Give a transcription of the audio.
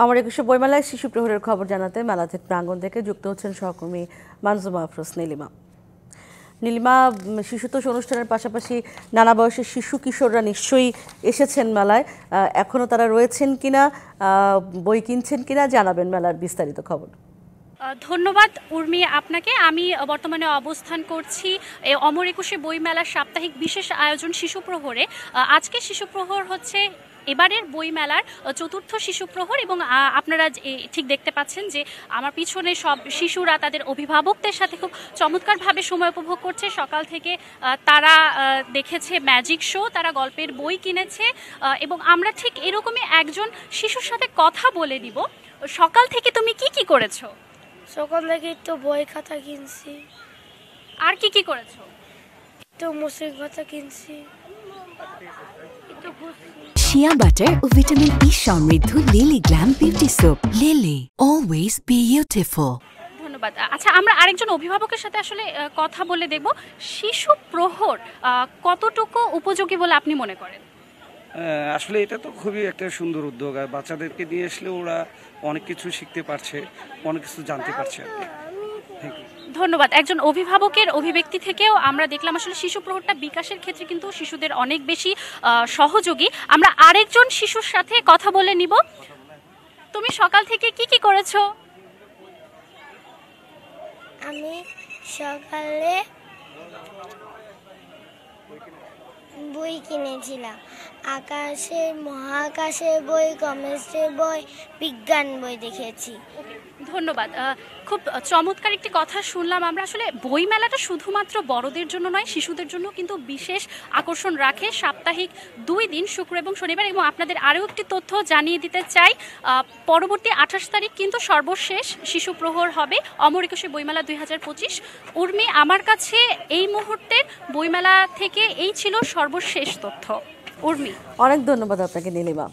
আমার ২১শে বইমেলায় শিশু প্রহরের খবর জানাতে মেলা থেকে প্রাঙ্গণ থেকে যুক্ত হচ্ছেন সহকর্মী মানজুমা আফরোজ নীলিমা। নীলিমা, শিশুতোষ অনুষ্ঠানের পাশাপাশি নানা বয়সের শিশু কিশোররা নিশ্চয়ই এসেছেন মেলায়, এখনো তারা রয়েছেন কিনা, বই কিনছেন কিনা জানাবেন মেলার বিস্তারিত খবর। ধন্যবাদ উর্মি আপনাকে। আমি বর্তমানে অবস্থান করছি অমর ২১শে বইমেলার সাপ্তাহিক বিশেষ আয়োজন শিশু প্রহরে। আজকে শিশু প্রহর হচ্ছে এবারের বইমেলার চতুর্থ শিশু প্রহর এবং আপনারা ঠিক দেখতে পাচ্ছেন যে আমার পিছনে সব শিশুরা তাদের অভিভাবকদের সাথে খুব চমৎকারভাবে সময় উপভোগ করছে। সকাল থেকে তারা দেখেছে ম্যাজিক শো, তারা গল্পের বই কিনেছে এবং আমরা ঠিক এরকমই একজন শিশুর সাথে কথা বলে দিব। সকাল থেকে তুমি কি করেছো? সকাল থেকে তো বই খাতা কিনছি। আর কি করেছো? তো মুসলিম খাতা কিনছি। শিয়া বাটার ও ভিটামিন ই সমৃদ্ধ lily glam beauty soap. Lily, always beautiful. ধন্যবাদ। আচ্ছা, আমরা আরেকজন অভিভাবকের সাথে আসলে কথা বলে দেখব। শিশু প্রহর কতটুকু উপযোগী বলে আপনি মনে করেন? আসলে এটা তো খুবই একটা সুন্দর উদ্যোগ, আর বাচ্চাদেরকে নিয়ে আসলে ওরা অনেক কিছু শিখতে পারছে, অনেক কিছু জানতে পারছে আর কি। ধন্যবাদ। একজন অভিভাবকের অভিব্যক্তি থেকেও আমরা দেখলাম আসলে শিশু প্রহরটা বিকাশের ক্ষেত্রে কিন্তু শিশুদের অনেক বেশি সহযোগী। আমরা আরেকজন শিশুর সাথে কথা বলে নিব। তুমি সকাল থেকে কি করেছো? আমি সকালে বই কিনেছিলাম। মহাকাশের বই, কমেস্ট্রির বই, বিজ্ঞান বই দেখেছি। ধন্যবাদ। খুব চমৎকার একটি কথা শুনলাম আমরা। আসলে বই মেলাটা শুধুমাত্র বড়দের জন্য নয়, শিশুদের জন্য কিন্তু বিশেষ আকর্ষণ রাখে সাপ্তাহিক ২ দিন, শুক্র এবং শনিবার। এবং আপনাদের আরও একটি তথ্য জানিয়ে দিতে চাই, পরবর্তী ২৮ তারিখ কিন্তু সর্বশেষ শিশু প্রহর হবে অমর ২১শে বইমেলা ২০২৫। উর্মি, আমার কাছে এই মুহূর্তের বইমেলা থেকে এই ছিল সর্বশেষ তথ্য। উর্মি, অনেক ধন্যবাদ আপনাকে নীলিমা।